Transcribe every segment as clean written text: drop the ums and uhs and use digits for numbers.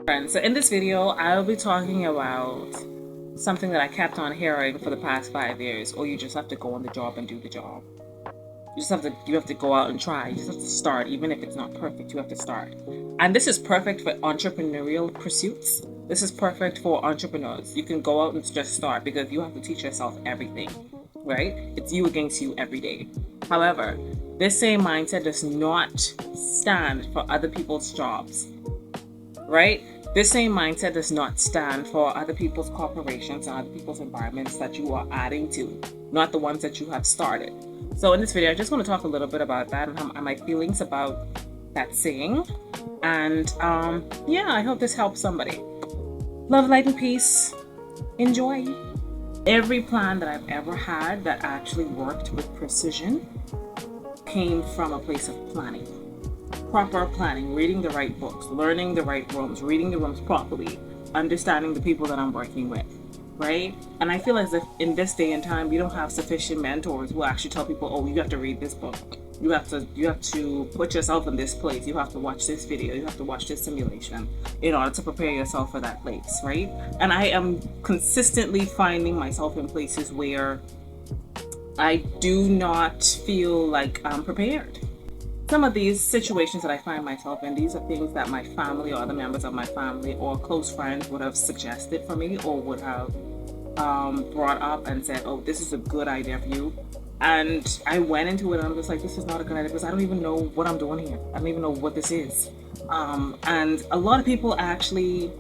Friends, so in this video, I'll be talking about something that I kept on hearing for the past 5 years. Or you just have to go on the job and do the job. You have to go out and try. You just have to start, even if it's not perfect. You have to start. And this is perfect for entrepreneurial pursuits. This is perfect for entrepreneurs. You can go out and just start because you have to teach yourself everything, right? It's you against you every day. However, this same mindset does not stand for other people's jobs, right? This same mindset does not stand for other people's corporations and other people's environments that you are adding to, not the ones that you have started. So in this video, I just want to talk a little bit about that and my feelings about that saying. And I hope this helps somebody. Love, light, and peace. Enjoy. Every plan that I've ever had that actually worked with precision came from a place of planning. Proper planning, reading the right books, learning the right rooms, reading the rooms properly, understanding the people that I'm working with, right? And I feel as if in this day and time, we don't have sufficient mentors who actually tell people, oh, you have to read this book. You have to put yourself in this place. You have to watch this video. You have to watch this simulation in order to prepare yourself for that place, right? And I am consistently finding myself in places where I do not feel like I'm prepared. Some of these situations that I find myself in, these are things that my family or other members of my family or close friends would have suggested for me or would have brought up and said, oh, this is a good idea for you. And I went into it and I'm just like, this is not a good idea because I don't even know what I'm doing here. I don't even know what this is. And a lot of people actually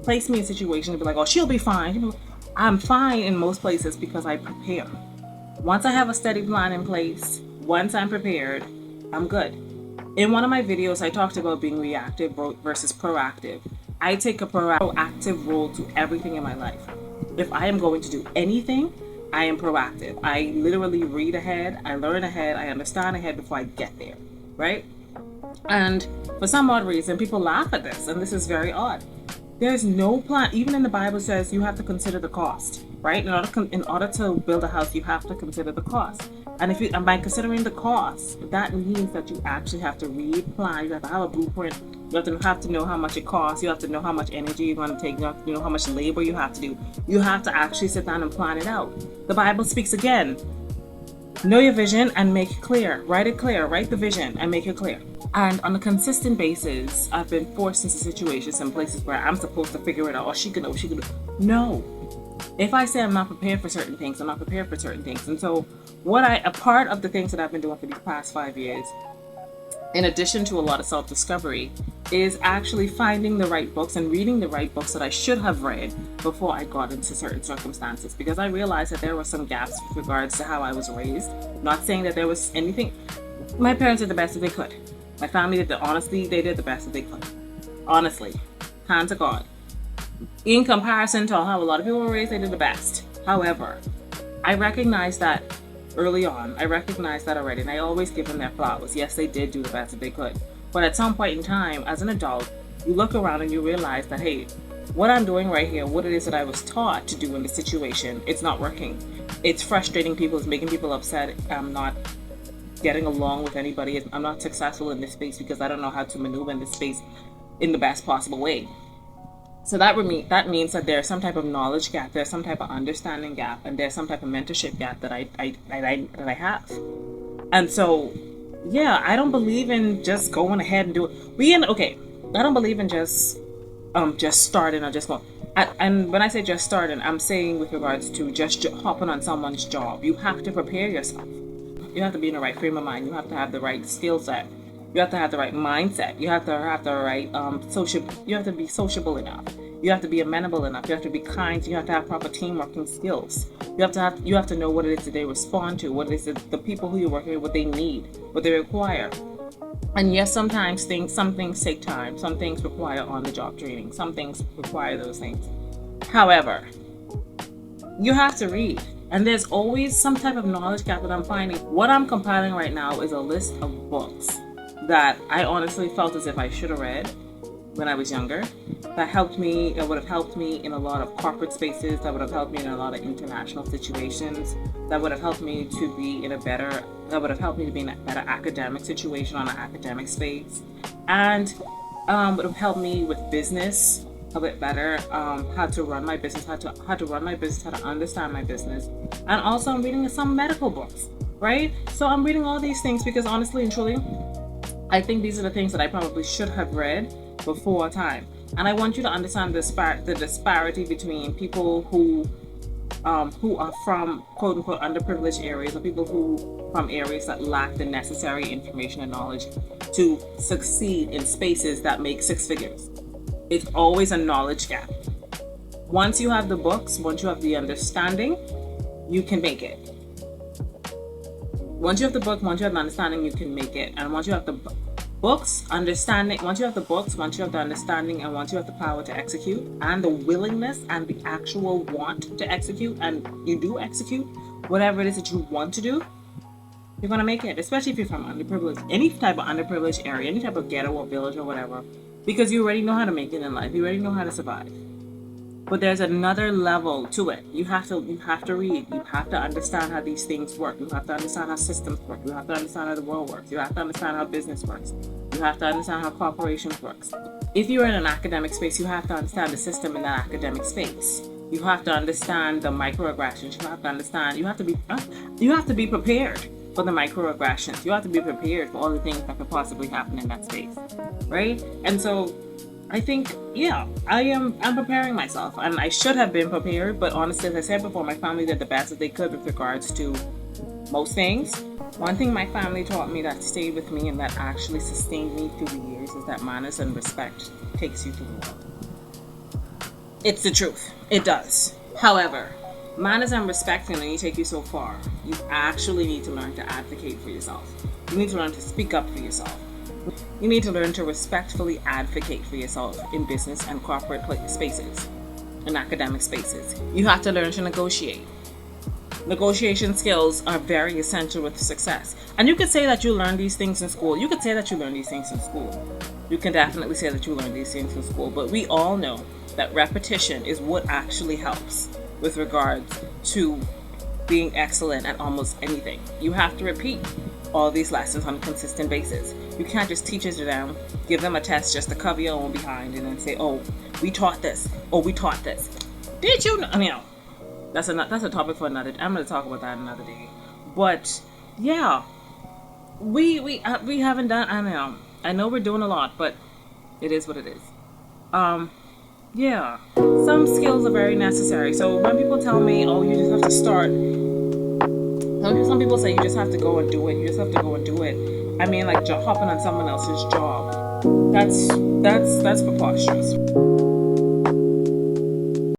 place me in situations and be like, oh, she'll be fine. I'm fine in most places because I prepare. Once I have a steady plan in place, once I'm prepared, I'm good. In one of my videos, I talked about being reactive versus proactive. I take a proactive role to everything in my life. If I am going to do anything, I am proactive. I literally read ahead, I learn ahead, I understand ahead before I get there, right? And for some odd reason, people laugh at this, and this is very odd. There's no plan. Even in the Bible says you have to consider the cost, right? In order to build a house, you have to consider the cost. And by considering the cost, that means that you actually have to read, plan. You have to have a blueprint. You have to know how much it costs. You have to know how much energy you're going to take. You have to know how much labor you have to do. You have to actually sit down and plan it out. The Bible speaks again. Know your vision and make it clear. Write it clear. Write the vision and make it clear. And on a consistent basis, I've been forced into situations and places where I'm supposed to figure it out. Or she can know. No. If I say I'm not prepared for certain things, I'm not prepared for certain things. And so a part of the things that I've been doing for these past 5 years, in addition to a lot of self-discovery, is actually finding the right books and reading the right books that I should have read before I got into certain circumstances. Because I realized that there were some gaps with regards to how I was raised. Not saying that there was anything. My parents did the best that they could. My family they did the best that they could. Honestly. Hand to God. In comparison to how a lot of people were raised, they did the best. However, I recognize that early on. I recognized that already, and I always give them their flowers. Yes, they did do the best that they could. But at some point in time, as an adult, you look around and you realize that, hey, what I'm doing right here, what it is that I was taught to do in this situation, it's not working. It's frustrating people. It's making people upset. I'm not getting along with anybody. I'm not successful in this space because I don't know how to maneuver in this space in the best possible way. So that means that there's some type of knowledge gap, there's some type of understanding gap, and there's some type of mentorship gap that I have. And so, yeah, I don't believe in just going ahead and do it. I don't believe in just starting or just going. And when I say just starting, I'm saying with regards to just hopping on someone's job. You have to prepare yourself. You have to be in the right frame of mind. You have to have the right skill set. You have to have the right mindset. You have to have the right you have to be sociable enough. You have to be amenable enough. You have to be kind. You have to have proper team working skills. You have to know what it is that they respond to, what it is that the people who you're working with, what they need, what they require. And yes, sometimes some things take time. Some things require on-the-job training. Some things require those things. However, you have to read. And there's always some type of knowledge gap that I'm finding. What I'm compiling right now is a list of books that I honestly felt as if I should have read when I was younger. That would have helped me in a lot of corporate spaces, that would have helped me in a lot of international situations, that would have helped me to be in a better academic situation on an academic space, and would have helped me with business, a bit better, how to run my business, how to run my business, how to understand my business, and also I'm reading some medical books, right? So I'm reading all these things because honestly and truly, I think these are the things that I probably should have read before time. And I want you to understand the disparity between people who are from quote unquote underprivileged areas, or people who from areas that lack the necessary information and knowledge to succeed in spaces that make six figures. It's always a knowledge gap. Once you have the books, once you have the understanding, you can make it. Once you have the book, once you have the understanding, you can make it. And once you have the books, understanding, once you have the books, once you have the understanding, and once you have the power to execute, and the willingness and the actual want to execute, and you do execute whatever it is that you want to do, you're gonna make it. Especially if you're from underprivileged, any type of underprivileged area, any type of ghetto or village or whatever, because you already know how to make it in life. You already know how to survive. But there's another level to it. You have to read. You have to understand how these things work. You have to understand how systems work. You have to understand how the world works. You have to understand how business works. You have to understand how corporations works. If you're in an academic space, you have to understand the system in that academic space. You have to understand the microaggressions. You have to understand. You have to be prepared for the microaggressions. You have to be prepared for all the things that could possibly happen in that space, right? And so I think, yeah, I'm preparing myself, and I should have been prepared, but honestly, as I said before, my family did the best that they could with regards to most things. One thing my family taught me that stayed with me and that actually sustained me through the years is that manners and respect takes you through the world. It's the truth. It does. However, manners and respect can only take you so far. You actually need to learn to advocate for yourself. You need to learn to speak up for yourself. You need to learn to respectfully advocate for yourself in business and corporate spaces, in academic spaces. You have to learn to negotiate. Negotiation skills are very essential with success. And you could say that you learn these things in school. You could say that you learn these things in school. You can definitely say that you learn these things in school. But we all know that repetition is what actually helps with regards to being excellent at almost anything. You have to repeat all these lessons on a consistent basis. You can't just teach it to them, give them a test just to cover your own behind, and then say, "Oh, we taught this. Oh, we taught this." Did you know? I mean, that's a topic for another. I'm going to talk about that another day. But yeah, we haven't done. I know we're doing a lot, but it is what it is. Yeah, some skills are very necessary. So when people tell me, "Oh, you just have to start," some people say you just have to go and do it. You just have to go and do it. I mean, like hopping on someone else's job. That's preposterous.